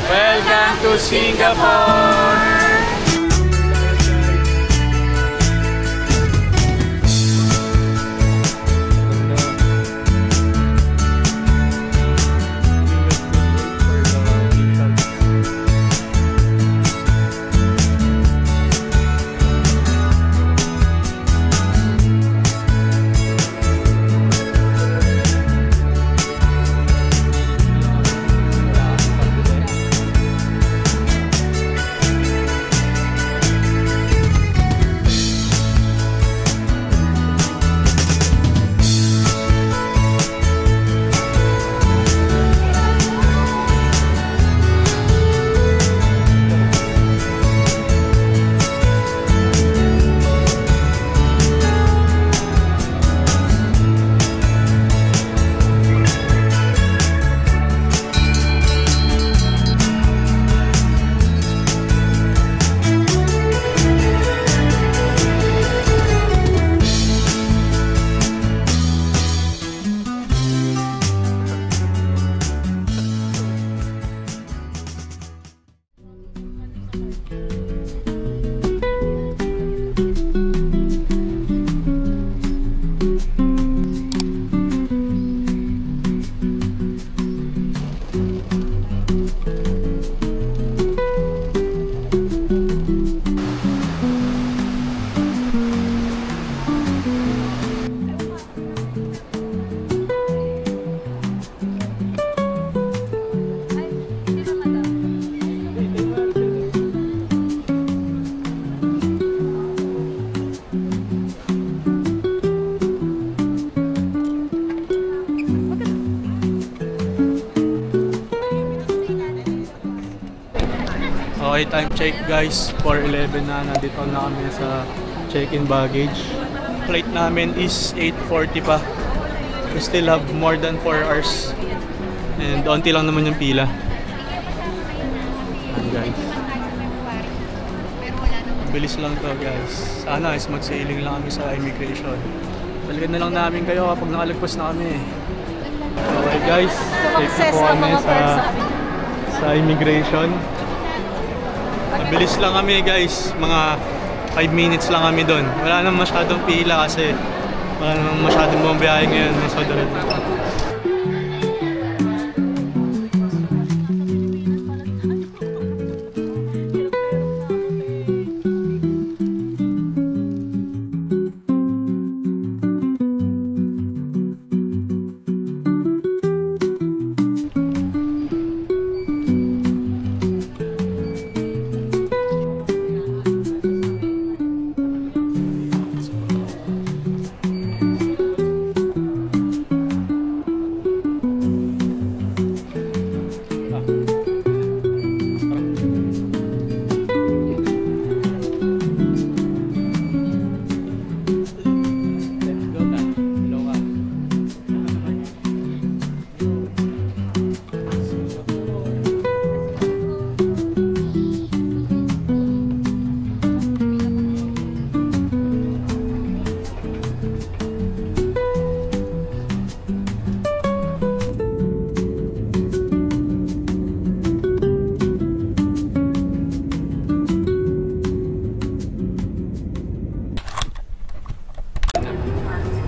Welcome to Singapore! Okay, time check guys, 4:11 na, nandito na kami sa check-in baggage. Flight namin is 8:40 pa. We still have more than 4 hours. And onti lang naman yung pila. Ayan guys. Bilis lang to guys. Sana smooth sailing lang kami sa immigration. Balikan na lang namin kayo kapag nakalagpas na kami. Okay guys, safe po kami sa immigration. Mabilis lang kami guys, mga 5 minutes lang kami doon. Wala naman masyadong pila kasi wala naman masyadong bumabiyahe ngayon ng Saudi Arabia.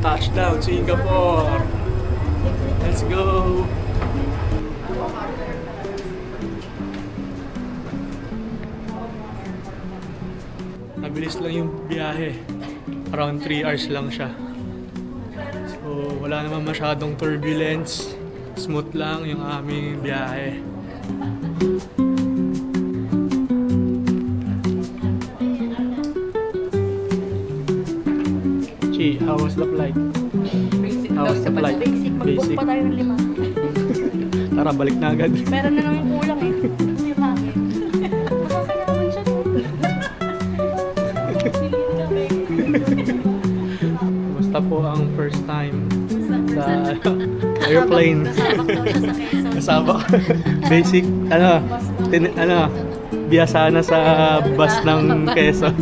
Touchdown Singapore! Let's go! Mabilis lang yung biyahe. Around 3 hours lang siya. So wala naman masyadong turbulence. Smooth lang yung aming biyahe. How was the flight? Basic How was the flight? Basic. Mag-book pa tayo ng 5. Tara, balik na agad. Meron na naman kulang eh. Yung hangin. Masasayawan siya. Basta po ang first time sa airplane. Kasama ko. Basic, biyasa na sa bus ng Quezon.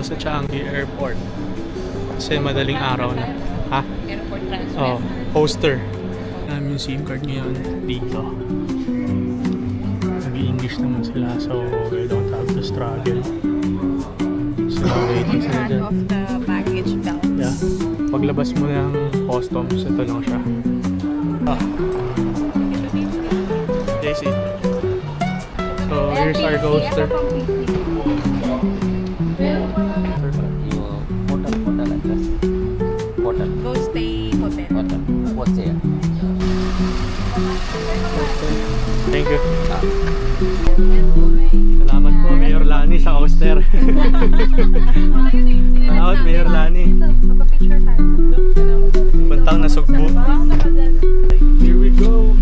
sa Changi Airport. Kasi madaling araw na. Ha? Airport transfer. Oh, poster. Namin yung SIM card ngayon dito. Nag-i-English naman sila, so we don't have to struggle. So, waiting sila dyan. Of the baggage belt. Yeah. Paglabas mo ng customs, ito lang siya. Daisy. So, here's our coaster. Go stay hotel. Thank you. Salamat po, Mayor Lani sa coaster. Salamat, Mayor Lani. Magpa-picture tayo. Puntang Nasugbu. Here we go.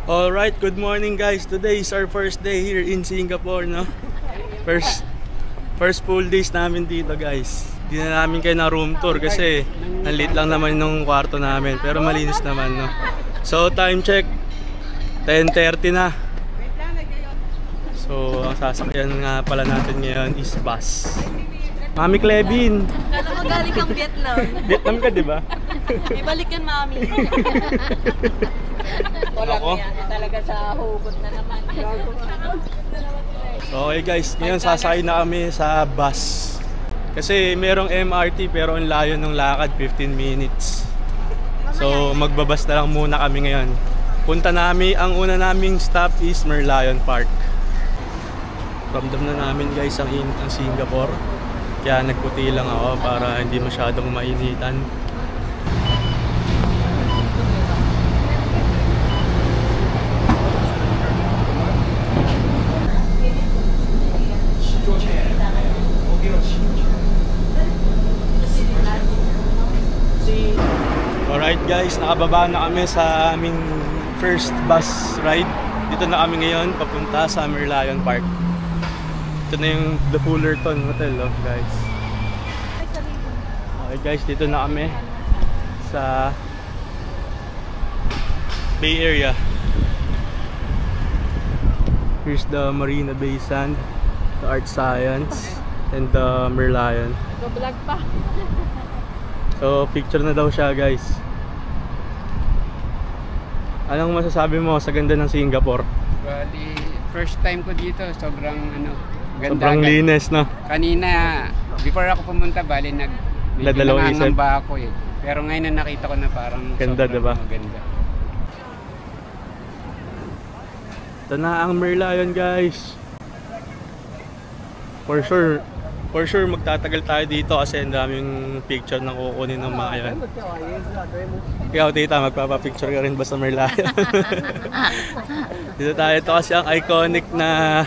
Alright, good morning guys. Today is our first day here in Singapore, no? First full days namin dito, guys. Di na namin kayo na room tour kasi ang liit lang naman ng kwarto namin, pero malinis naman, no? So, time check 10:30 na. So, ang sasakyan nga pala natin ngayon is bus. Mami Clevin! Kala mo galing kang Vietnam. Vietnam ka, di ba? Ibalik yan, Mami. Wala ko yan. Talaga sa hugot na naman. So, okay guys, ngayon sasakay na kami sa bus. Kasi merong MRT pero ang layo ng lakad, 15 minutes. So, magbabas na lang muna kami ngayon. Ang una naming stop is Merlion Park. Ramdam na namin guys ang init ng Singapore. Kaya nagputi lang ako para hindi masyadong mainitan. Alright guys, nakababa na kami sa aming first bus ride. Dito na kami ngayon papunta sa Merlion Park. Ito na yung The Fullerton Hotel, oh, guys. Okay guys, dito na kami sa Bay Area. Here's the Marina Bay Sand, the Art Science, and the Merlion. Go-vlog pa. So, picture na daw siya guys. Anong masasabi mo sa ganda ng Singapore? Well, first time ko dito, sobrang ganda. Sobrang linis, no? Kanina, before ako pumunta, bali Nadalawang isip. nangangamba ako eh. Pero ngayon na nakita ko na parang Ganda, sobrang diba? maganda. Ito na ang Merlion guys. For sure magtatagal tayo dito kasi ang daming picture na kukunin ng mga yan. Ikaw tita, magpapapicture ka rin ba sa Merlion? Dito tayo, ito kasi ang iconic na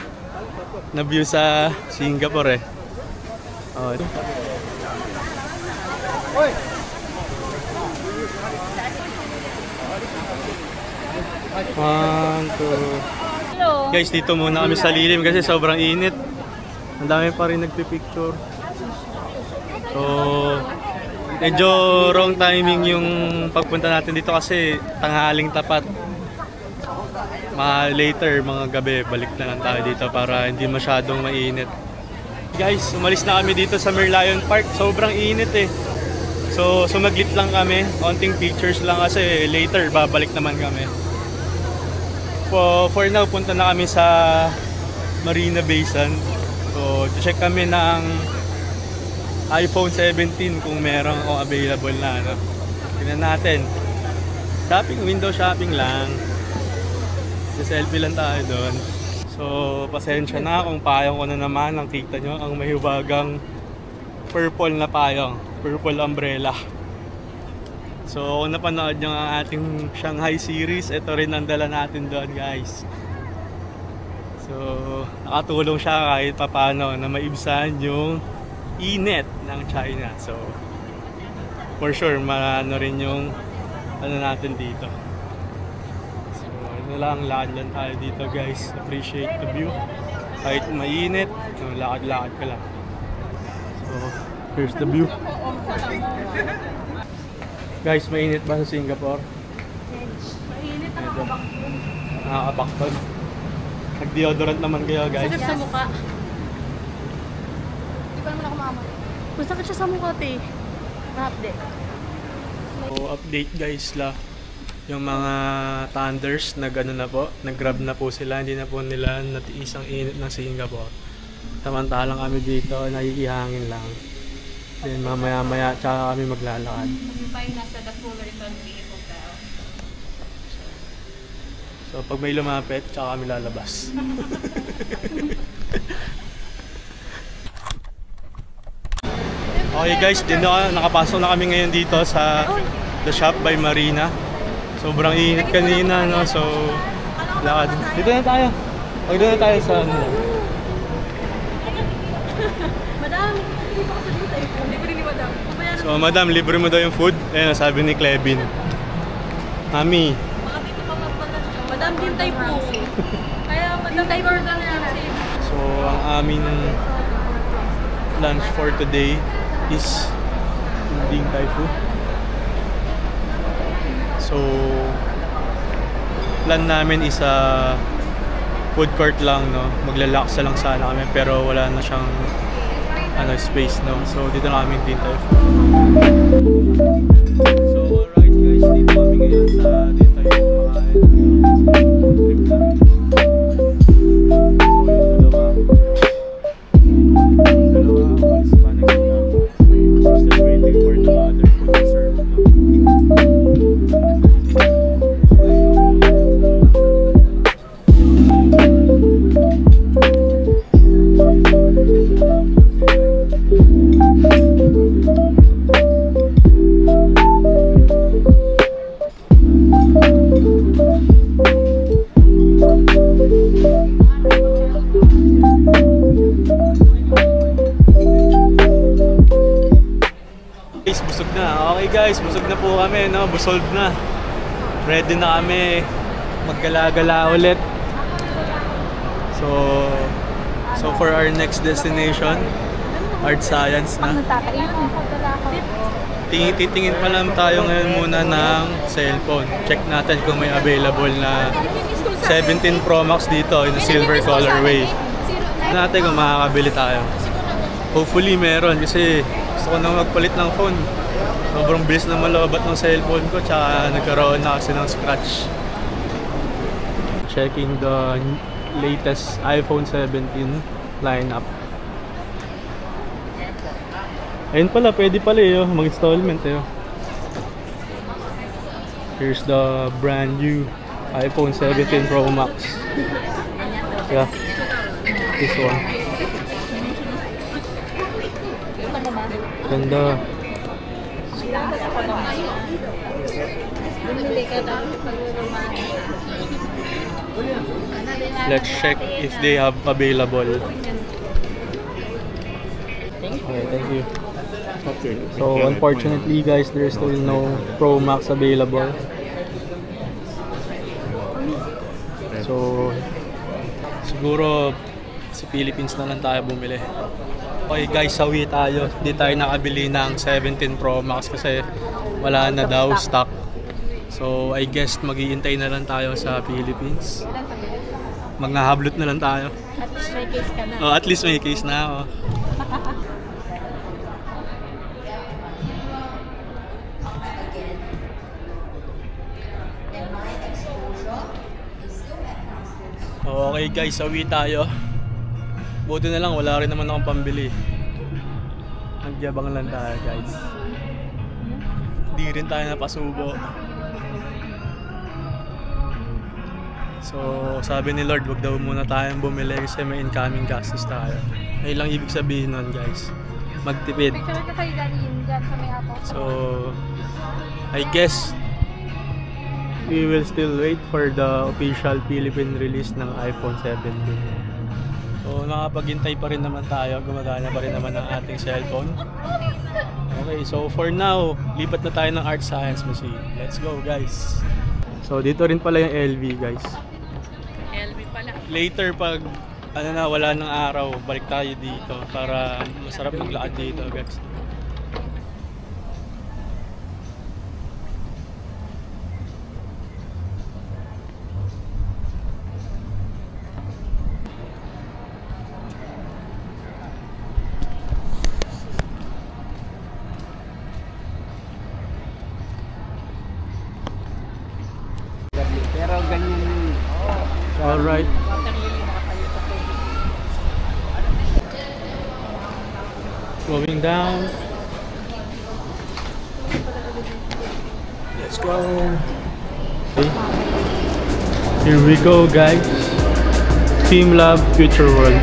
view sa Singapore eh. Oh, ito. One, two. Guys, dito muna kami sa lilim kasi sobrang init. Ang dami pa rin nagpipicture. So, medyo wrong timing yung pagpunta natin dito kasi tanghaling tapat. Later, mga gabi, balik na lang tayo dito para hindi masyadong mainit. Guys, umalis na kami dito sa Merlion Park. Sobrang init eh. So, sumaglit lang kami. Konting pictures lang kasi later, babalik naman kami. For now, punta na kami sa Marina Bay Sand. So, check kami ng iPhone 17 kung meron o available na. Tingnan natin. Window shopping lang. Selfie lang tayo doon. So, pasensya na kung payong ko na naman. Ang kita nyo, ang mahiwagang purple na payong. Purple umbrella. So, kung napanood nyo ang ating Shanghai series, ito rin ang dala natin doon guys. So, nakatulong siya kahit papano na maibsan yung init ng China. So, for sure, maano rin yung natin dito. So, lakad lang tayo dito guys. Appreciate the view. Kahit mainit, lakad-lakad ka lang. So, here's the view. Guys, mainit ba sa Singapore? Mainit, Nakakabaktol. Nag-deodorant naman kayo guys. sakit sa mukha. Di pa naman ako maamoy. Masakit siya sa mukha, te. Na-update. So, update guys la. Yung mga thunders nag-grab na po sila. Hindi na po nila natiis ang init ng Singapore. Samantalang kami dito, nakikihangin lang. Then mamaya-maya, tsaka kami maglalakad. Kami pa yung nasa The Fullerton Bay Hotel. So pag may lumapit, tsaka kami lalabas. Okay guys, nakapasok na kami ngayon dito sa The Shop by Marina. Sobrang init kanina, no? So, lakad. Dito na tayo. Dito na tayo sa ano. Madam, hindi pa ako sa dito. Libre ni Madam. So, madam, libre mo daw yung food. Ayan, sabi ni Clevin. Mami. Baka dito pa magpala siya. Madam, dintay po. Kaya Madam, order na natin. So, ang aming lunch for today is Ding Tai Fu. So, plan namin is food court lang, no? Maglalaksa lang sana kami pero wala na siyang space, no? So, dito na kami Ding Tai Fu. So, alright guys, dito kami ngayon sa Ding Tai Fu kumakain. Trip lang. Dalawa, alis pa nag-stop. Still waiting for the other food to serve, no? Guys, busog na. Okay guys, busog na po kami, no? Busolve na. Ready na kami maggala-gala ulit. So for our next destination, Art Science na. Titingin pa lang tayo ngayon muna ng cellphone. Check natin kung may available na 17 Pro Max dito in the silver colorway. Natin kung makakabili tayo. Hopefully meron kasi gusto ko na magpalit ng phone. Sobrang bilis na malabat ng cellphone ko tsaka nagkaroon na kasi ng scratch. Checking the latest iPhone 17 lineup. Ayun pala, pwede pala mag-installment Here's the brand new iPhone 17 Pro Max. Yeah, this one. Ganda. Let's check if they have available. Okay, thank you. So unfortunately guys, there's still no Pro Max available. So siguro sa Philippines na lang tayo bumili. Okay guys, sawi tayo. Hindi tayo nakabili ng 17 Pro Max kasi wala na daw stock. So I guess mag-iintay na lang tayo sa Philippines. Maghahablot na lang tayo. At least may case ka na. Oh, at least may case na. Oh. Okay guys, sawi tayo. Buti na lang, wala rin naman akong pambili. Nagyabang lang tayo guys. Hindi rin tayo napasubo. So sabi ni Lord, wag daw muna tayong bumili kasi may incoming gastos tayo. Ay lang ibig sabihin nun guys, magtipid. Picture ka kayo dyan sa may Apple. So I guess we will still wait for the official Philippine release ng iPhone 17. So nakapaghintay pa rin naman tayo, gumagana pa rin naman ang ating cellphone. Okay, so for now, lipat na tayo ng Art Science machine. Let's go guys! So dito rin pala yung LV guys. LB pala. Later pag ano na, wala ng araw, balik tayo dito para masarap maglakad dito guys. Pero ganyan yun. Alright. Going down. Let's go. Okay. Here we go guys. Team Lab Future World.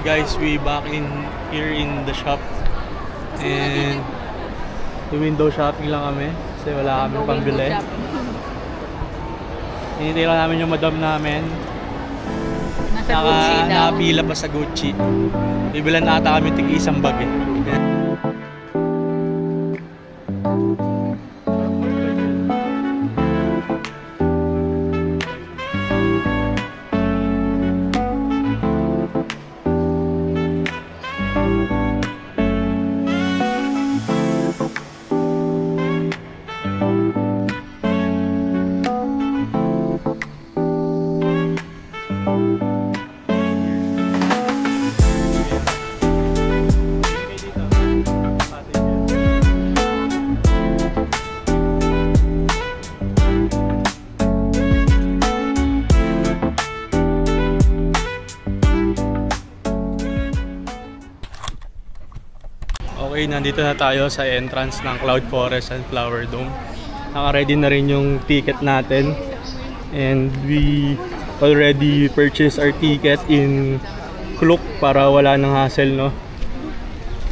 Guys, we back in here in the shop and the window shopping lang kami kasi wala kami pambili. Hinintay lang namin yung madam namin. Nakapila pa sa Gucci. Bibilan na ata kami tig-isang bag eh. Okay, nandito na tayo sa entrance ng Cloud Forest and Flower Dome. Naka-ready na rin yung ticket natin. And we already purchased our ticket in Klook para wala nang hassle, no?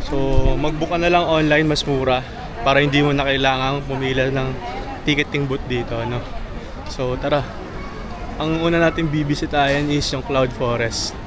So, mag-book ka na lang online, mas mura. Para hindi mo na kailangan pumila ng ticketing booth dito, no? So, tara. Ang una natin bibisitahin is yung Cloud Forest.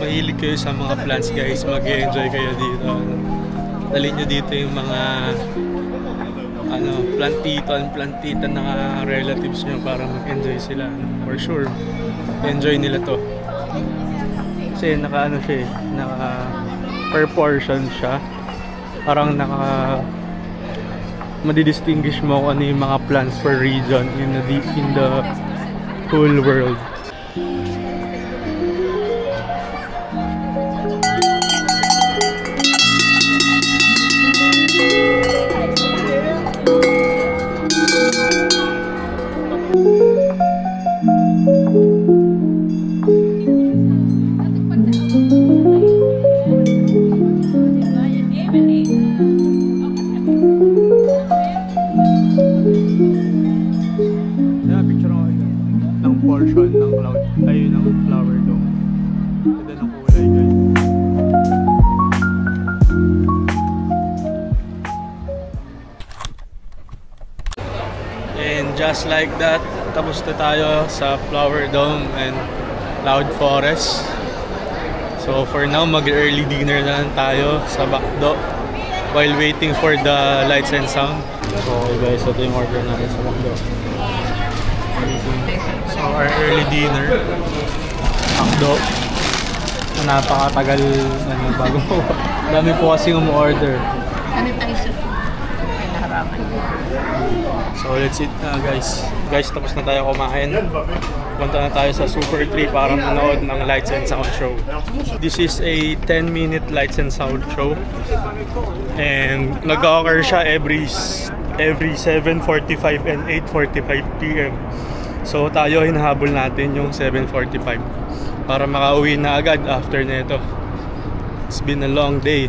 mahilig kayo sa mga plants guys, mag-enjoy kayo dito. Dalhin nyo dito yung mga plantitan ng relatives nyo para mag-enjoy sila. For sure, enjoy nila to. Kasi naka per portion siya. Parang madidistinguish mo kung ano yung mga plants per region in the whole world. Portion ng cloud ay ng flower dome. Ganda ng kulay guys. And just like that, tapos na tayo sa flower dome and cloud forest. So for now, mag-early dinner na lang tayo sa Bacdo while waiting for the lights and sound. So guys, ito yung order natin sa Bacdo. So our early dinner, Bacdo. Napakatagal bago po. Dami po kasing umorder. Ano tayo sa harapan? So let's eat na guys. Guys, tapos na tayo kumain. Punta na tayo sa Super 3 para manood ng lights and sound show. This is a 10-minute lights and sound show. And nag-occur siya every 7:45 and 8:45 PM. So tayo hinahabol natin yung 7:45 para makauwi na agad after nito. It's been a long day.